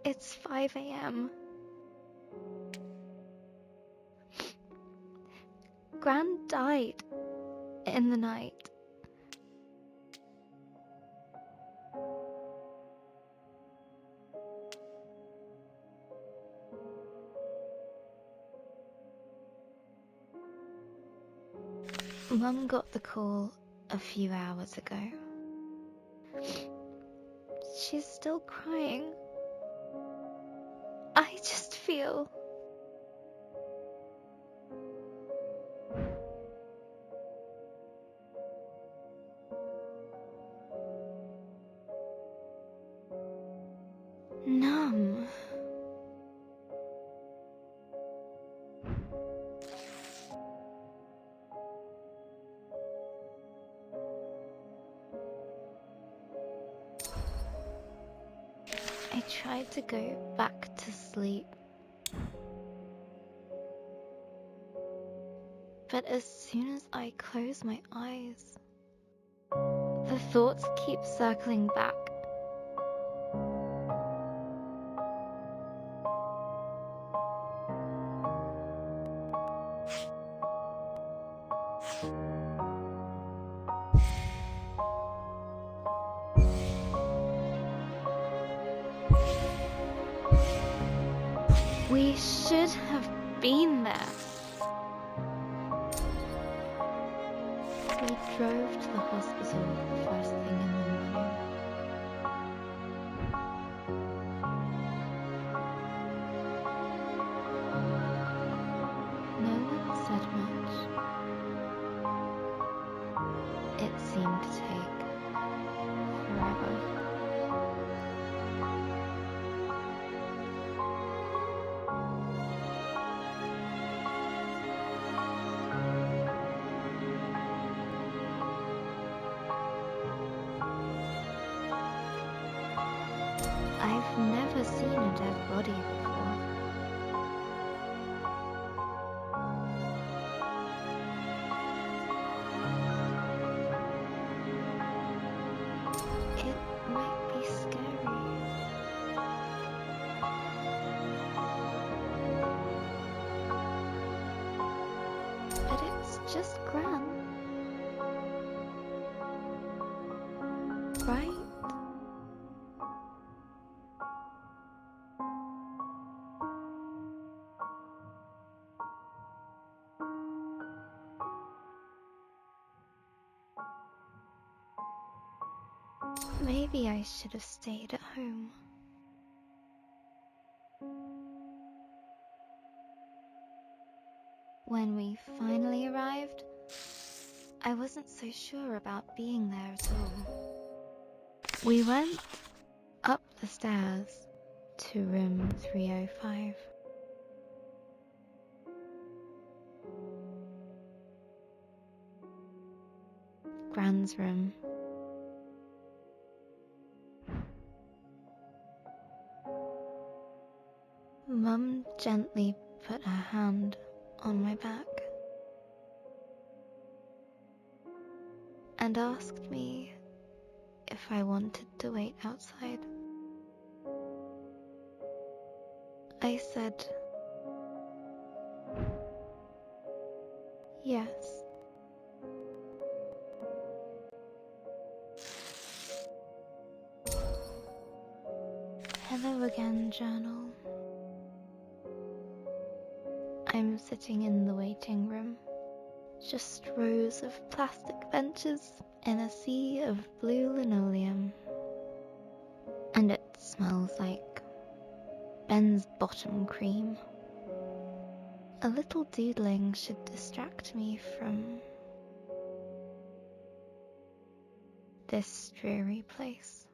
It's 5 a.m. Gran died in the night. Mum got the call a few hours ago. She's still crying. I just feel... numb. I tried to go back to sleep, but as soon as I close my eyes, the thoughts keep circling back. We should have been there. We drove to the hospital first thing in the morning. No one said much. It seemed to take forever. I've never seen a dead body before. It might be scary. But it's just Gran. Right? Maybe I should have stayed at home. When we finally arrived, I wasn't so sure about being there at all. We went up the stairs to room 305. Gran's room. Mum gently put her hand on my back and asked me if I wanted to wait outside. I said yes. Hello again, journal. I'm sitting in the waiting room. Just rows of plastic benches in a sea of blue linoleum. And it smells like Ben's bottom cream. A little doodling should distract me from this dreary place.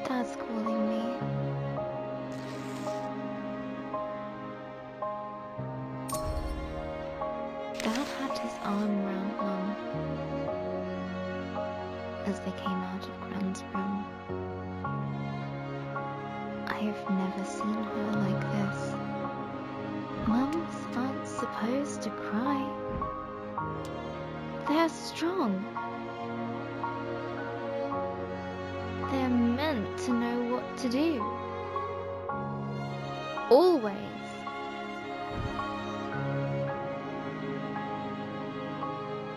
Dad's calling me. Dad had his arm round Mum. as they came out of Gran's room. I've never seen her like this. Mums aren't supposed to cry. They're strong. They're meant to know what to do. Always.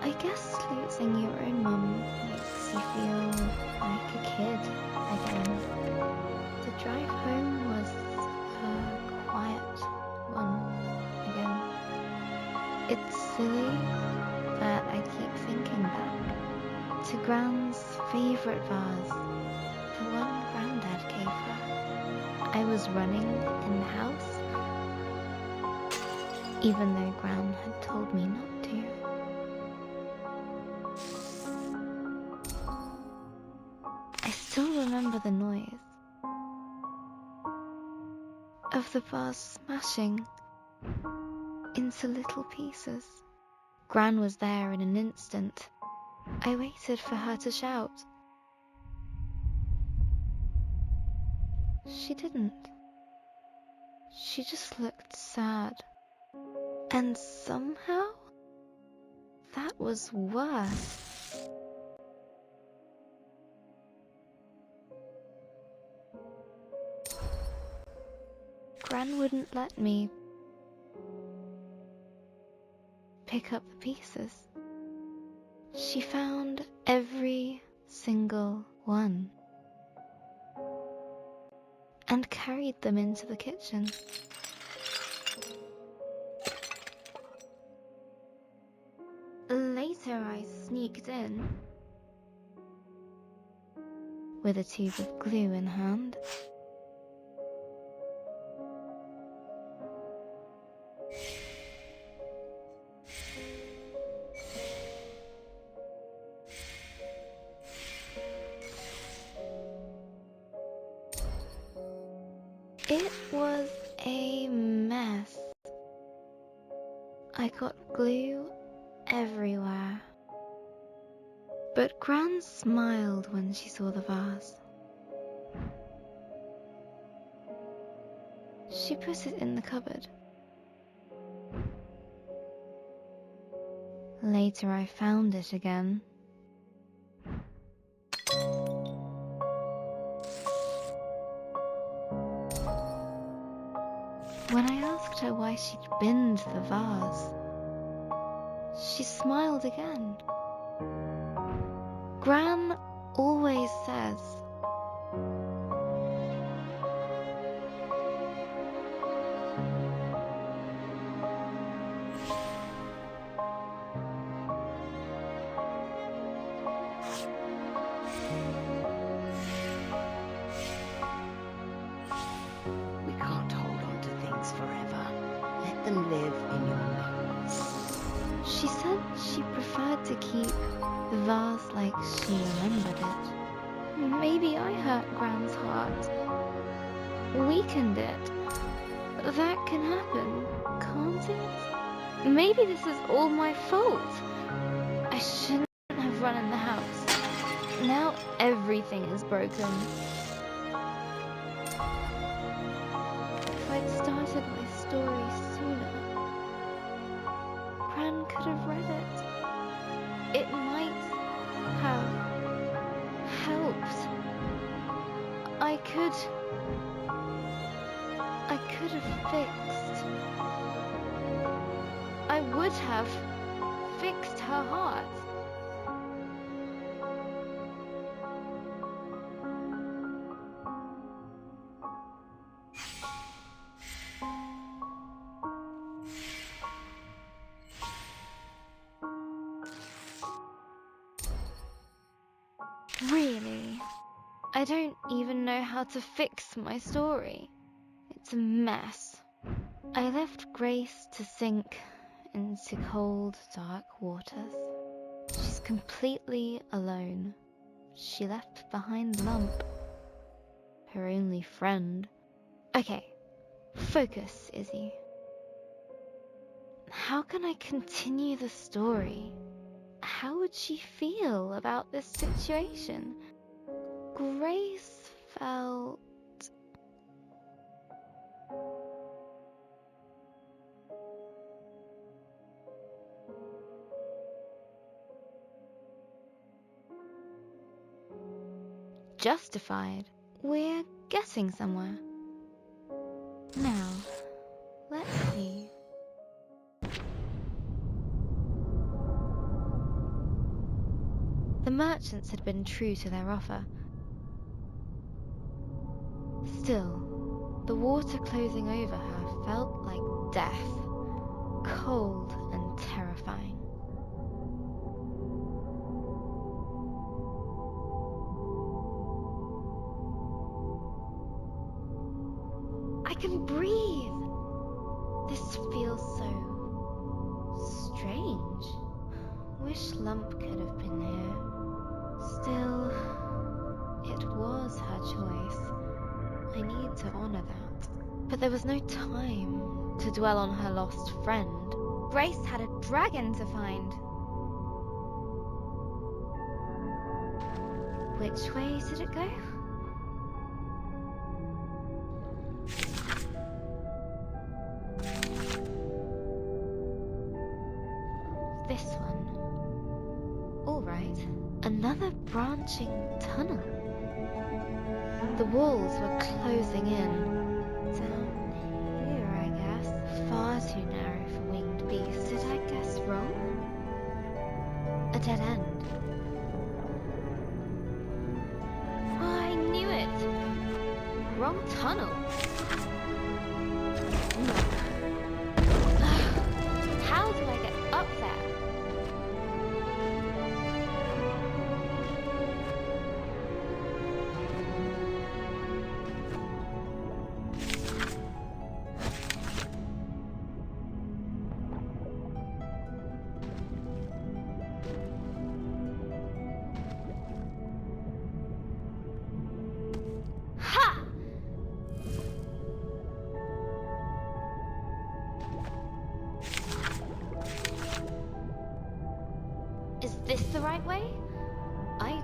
I guess losing your own mum makes you feel like a kid again. The drive home was a quiet one again. It's silly, but I keep thinking back to Gran's favourite vase, the one Grandad gave her. I was running in the house, even though Gran had told me not to. I still remember the noise of the vase smashing into little pieces. Gran was there in an instant. I waited for her to shout. She didn't. She just looked sad. And somehow, that was worse. Gran wouldn't let me pick up the pieces. She found every single one and carried them into the kitchen. Later I sneaked in with a tube of glue in hand. It was a mess. I got glue everywhere. But Gran smiled when she saw the vase. She put it in the cupboard. Later I found it again. When I asked her why she'd binned the vase, she smiled again. Gran always says, we can't hold on to things forever. Let them live in your memories. she said she preferred to keep the vase like she remembered it. Maybe I hurt Gran's heart, weakened it. That can happen, can't it? Maybe this is all my fault. I shouldn't have run in the house. Now everything is broken. If I'd started my story sooner, Gran could have read it. It might have helped. I could have fixed. I would have fixed her heart. Really, I don't even know how to fix my story. It's a mess. I left Grace to sink into cold, dark waters. She's completely alone. She left behind Lump, her only friend. Okay, focus, Izzy. How can I continue the story? how would she feel about this situation? Grace felt... justified. We're getting somewhere. Now, let's see. The merchants had been true to their offer. Still, the water closing over her felt like death, cold and terrifying. I can breathe! This feels so strange. Wish Lump could have been here. Still, it was her choice. I need to honor that. But there was no time to dwell on her lost friend. Grace had a dragon to find. Which way did it go? This one. All right. Another branching tunnel. The walls were closing in. Down here, I guess. Far too narrow for winged beasts. Did I guess wrong? A dead end. Oh, I knew it. Wrong tunnel. How do I get up there? Is this the right way? I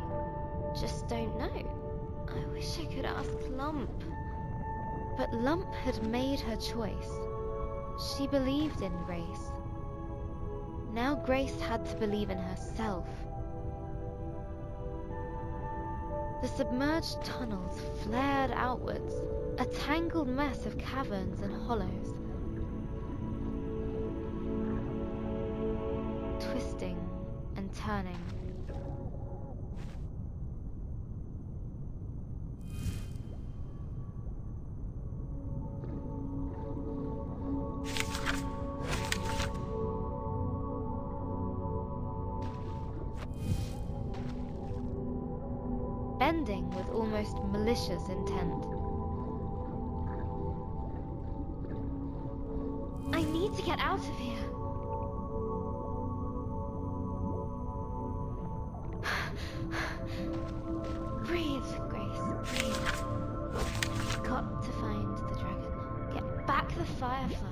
just don't know. I wish I could ask Lump. But Lump had made her choice. She believed in Grace. Now Grace had to believe in herself. The submerged tunnels flared outwards, a tangled mess of caverns and hollows. Twisting and turning. Bending with almost malicious intent. I need to get out of here. Breathe, Grace, breathe. Got to find the dragon. Get back the fireflies.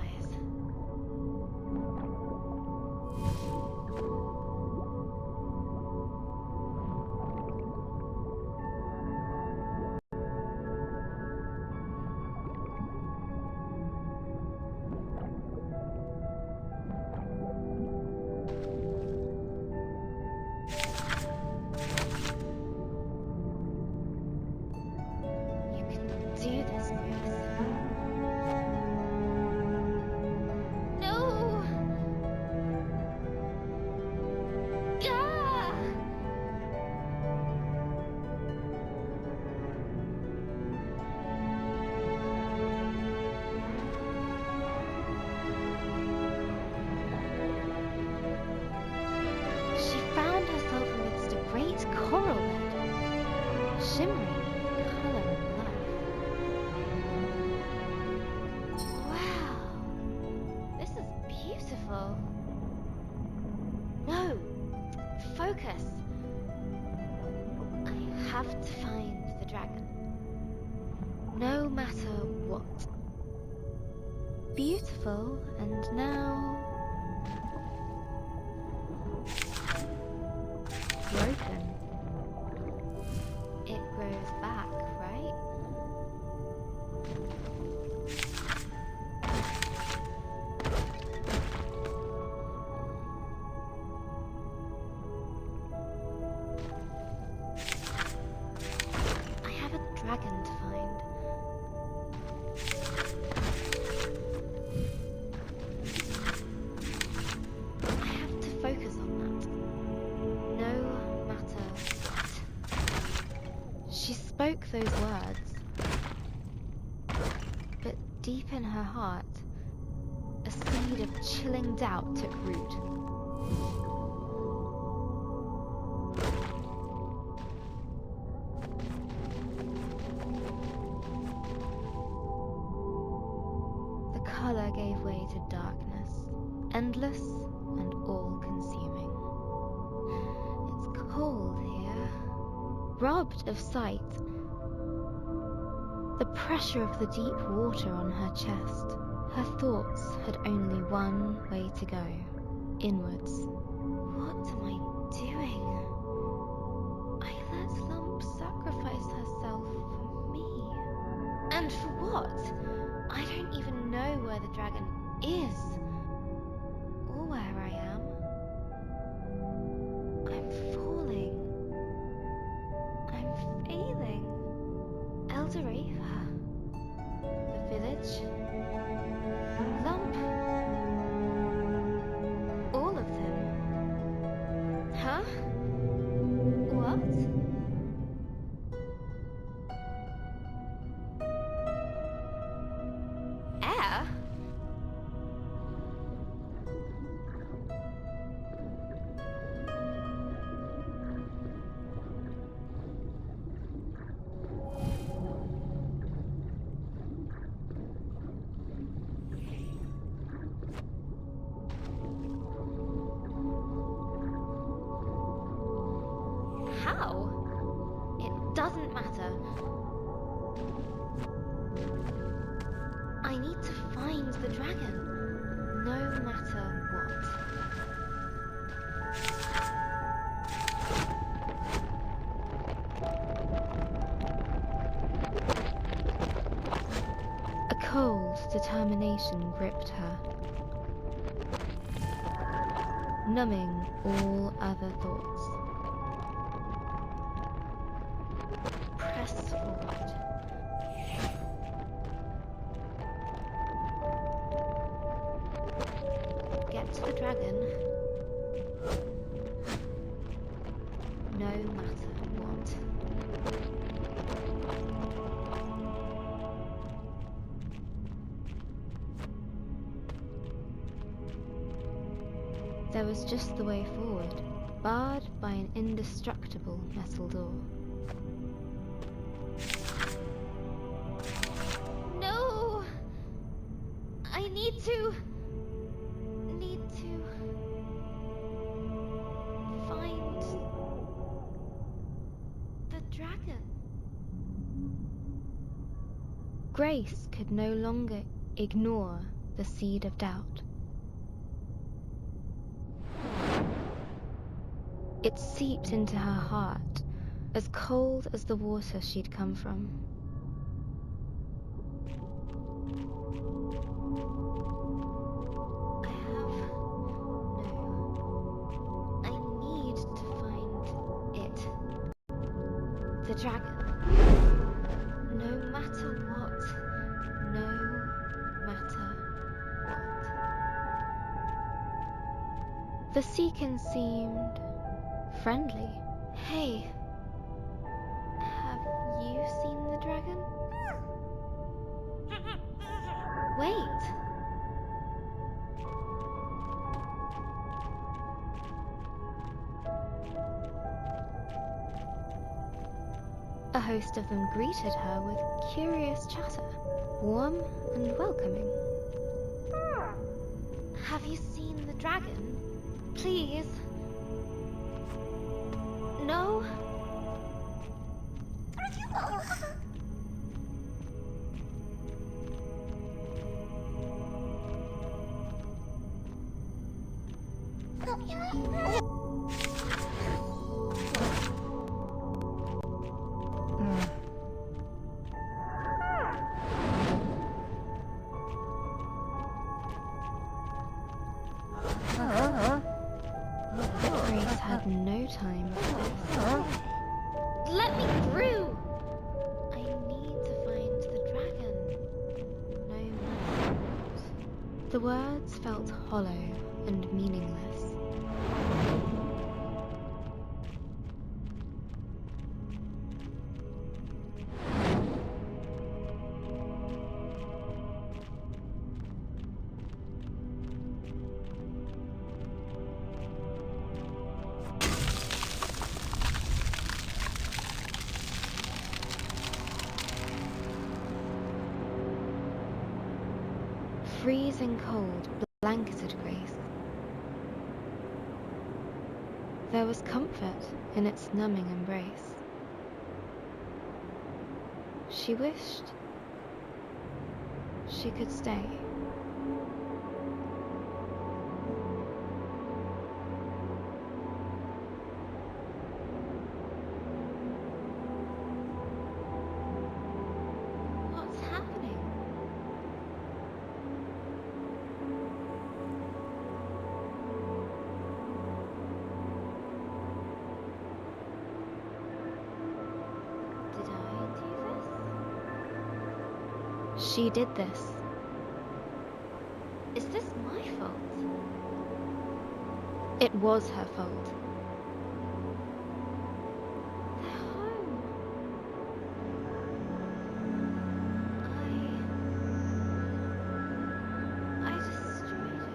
Do this, Grace. No! Ah! She found herself amidst a great coral bed, shimmering with color and light. Beautiful. No! Focus! I have to find the dragon. No matter what. Beautiful, and now... But deep in her heart, a seed of chilling doubt took root. The color gave way to darkness, endless and all-consuming. It's cold here, robbed of sight. The pressure of the deep water on her chest. Her thoughts had only one way to go, inwards. What am I doing? I let Lump sacrifice herself for me. And for what? I don't even know where the dragon is, or where I am. I'm falling. I'm failing. Eldoreva. The village. Lump. All of them. Huh? What? Air? How? It doesn't matter. I need to find the dragon, no matter what. A cold determination gripped her, numbing all other thoughts. Press forward. Get to the dragon, no matter what. There was just the way forward, barred by an indestructible metal door. No! I need to find the dragon. Grace could no longer ignore the seed of doubt. It seeped into her heart, as cold as the water she'd come from. I need to find it. The dragon. No matter what. No matter what. The Seekin seemed friendly. Hey, have you seen the dragon? Wait. A host of them greeted her with curious chatter, warm and welcoming. Have you seen the dragon? Please. No? Grace had no time for this. Let me through! I need to find the dragon. No matter what. The words felt hollow and meaningless. freezing cold blanketed Grace. There was comfort in its numbing embrace. She wished she could stay. What's happening? Did I do this? She did this. Is this my fault? It was her fault. They're home. I destroyed it.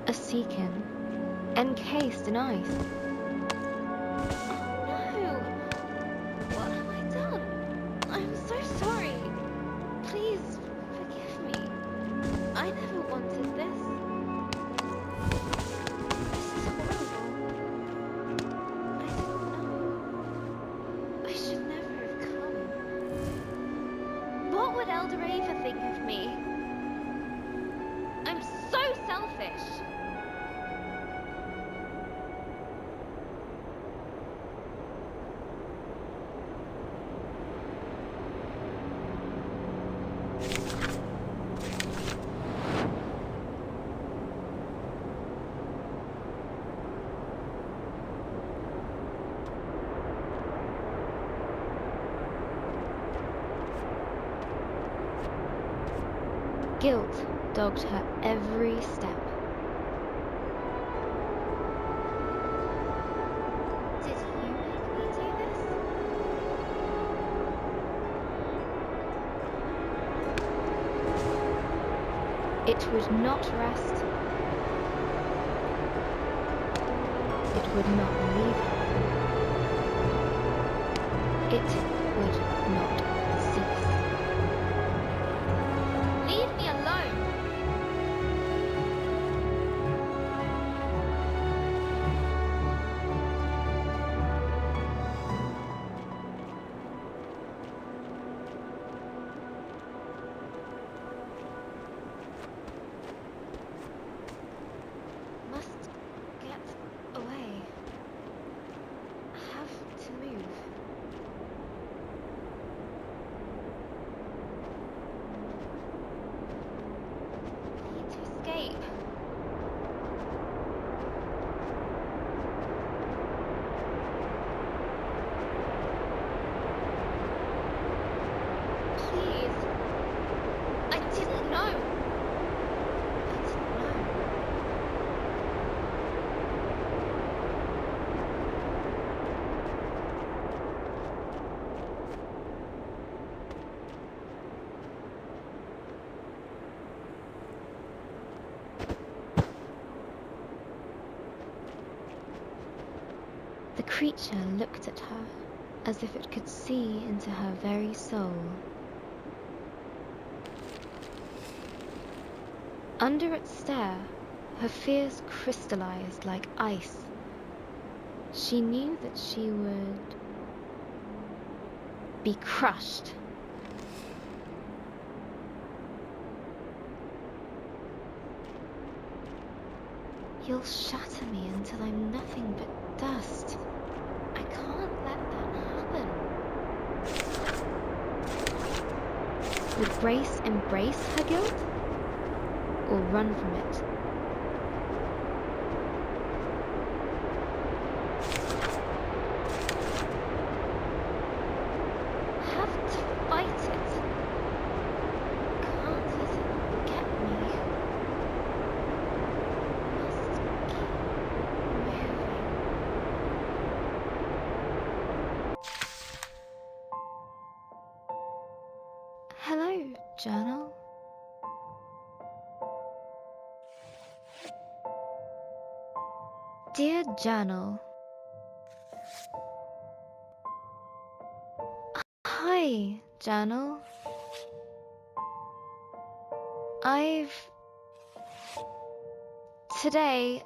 A seakin, encased in ice. Oh no! What have I done? I'm so sorry. Please forgive me. I never wanted this. This is horrible. I didn't know. I should never have come. What would Elder Ava think of me? I'm so selfish. Guilt dogged her every step. Did you make me do this? It would not rest. It would not leave her. It would not cease. Leave me alone! Must get away. Have to move. Need to escape. Please. I didn't know. I didn't know. The creature looked at her as if it could see into her very soul. Under its stare, her fears crystallized like ice. She knew that she would be crushed. You'll shatter me until I'm nothing but dust. I can't let that happen. Would Grace embrace her guilt or run from it? Have to fight it. Can't let it get me. Must keep moving. Hello, journal. Dear Journal. Hi, Journal. Today...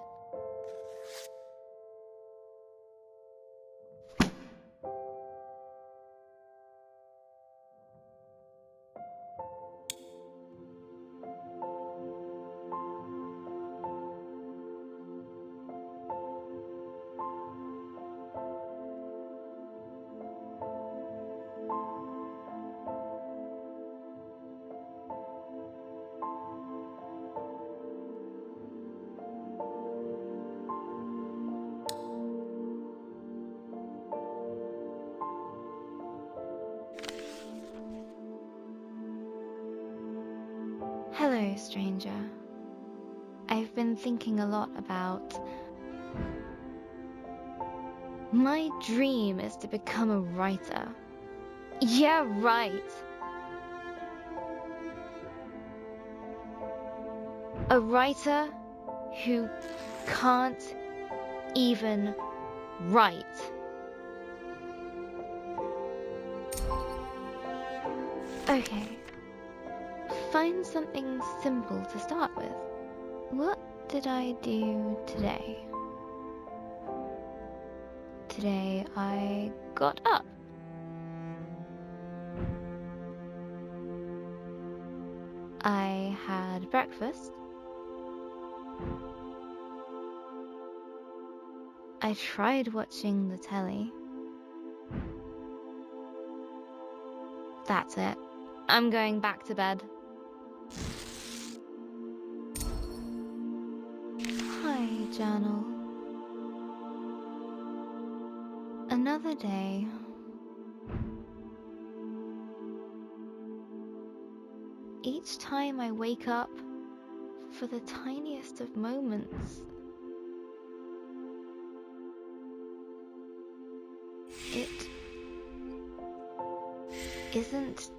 Hello, stranger. I've been thinking a lot about... My dream is to become a writer. Yeah, right. A writer who can't even write. Okay. Find something simple to start with. What did I do today? Today I got up. I had breakfast. I tried watching the telly. That's it. I'm going back to bed. Hi, Journal. Another day. Each time I wake up, for the tiniest of moments, it isn't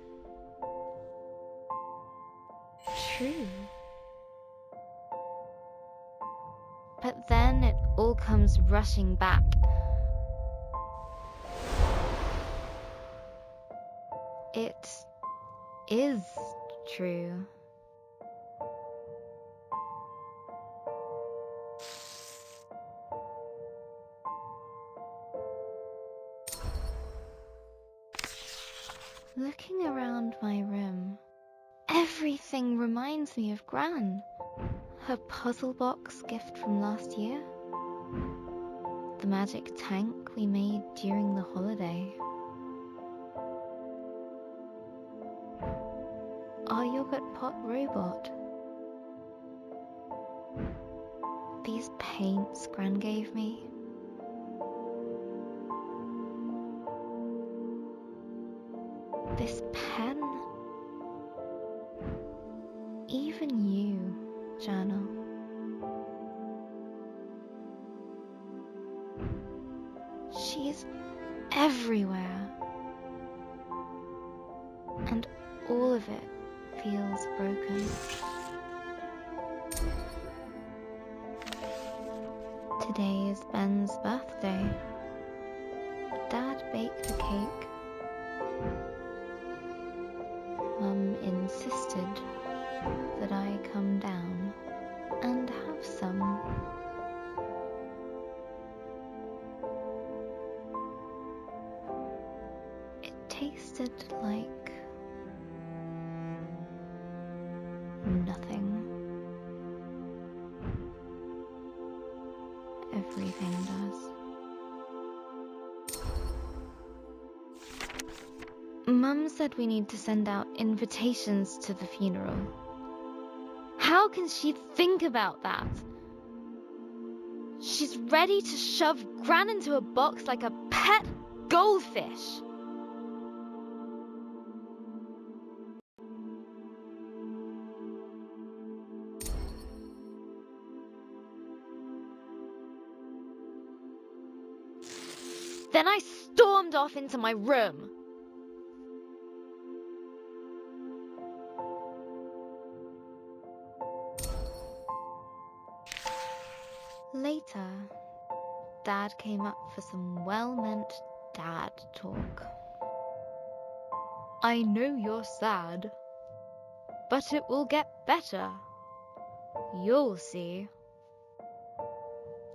true. But then it all comes rushing back. It is true. Looking around my room, everything reminds me of Gran. Her puzzle box gift from last year. The magic tank we made during the holiday. Our yogurt pot robot. These paints Gran gave me. This pen. Even you, Journal. She's everywhere. And all of it feels broken. Today is Ben's birthday. Dad baked a cake. Mum insisted that I come down and have some. It tasted like nothing. Everything does. Mum said we need to send out invitations to the funeral. How can she think about that? She's ready to shove Gran into a box like a pet goldfish. Then I stormed off into my room. Later, Dad came up for some well-meant dad talk. I know you're sad, but it will get better. You'll see.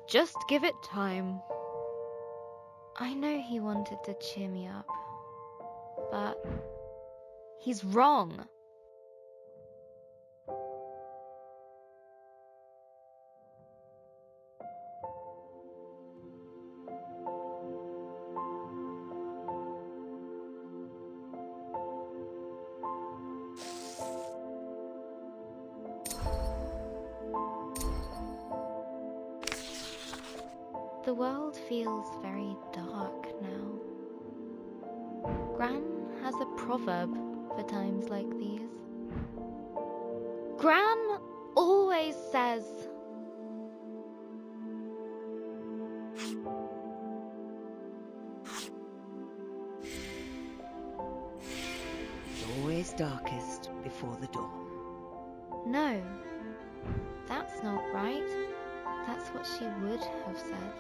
Just give it time. I know he wanted to cheer me up, but he's wrong. The world feels very dark now. Gran has a proverb for times like these. Gran always says, It's always darkest before the dawn. no, that's not right. That's what she would have said.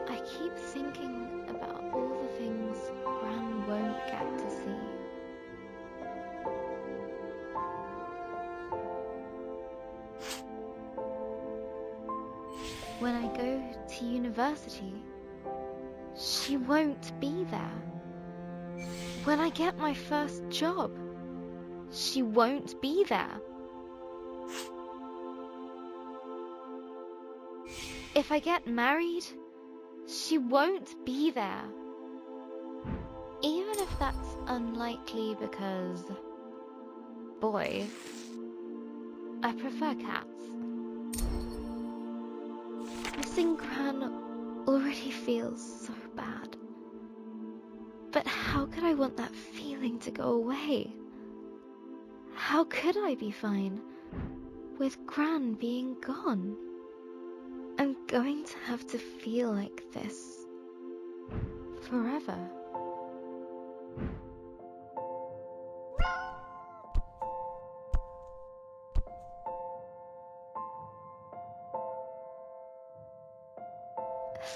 I keep thinking about all the things Gran won't get to see. When I go to university, she won't be there. When I get my first job, she won't be there. If I get married, she won't be there. Even if that's unlikely because, boy, I prefer cats. Missing Gran already feels so bad. But how could I want that feeling to go away? How could I be fine with Gran being gone? I'm going to have to feel like this forever.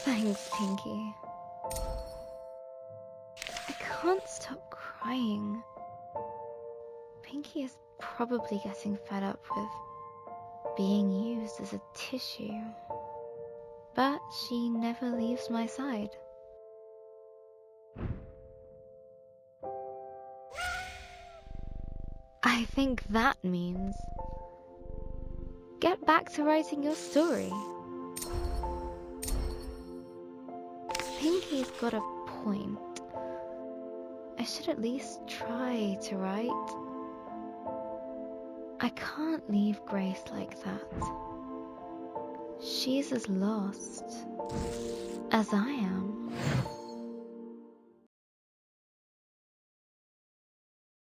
Thanks, Pinky. I can't stop crying. Pinky is probably getting fed up with being used as a tissue. But she never leaves my side. I think that means get back to writing your story. Pinky's got a point. I should at least try to write. I can't leave Grace like that. She's as lost as I am.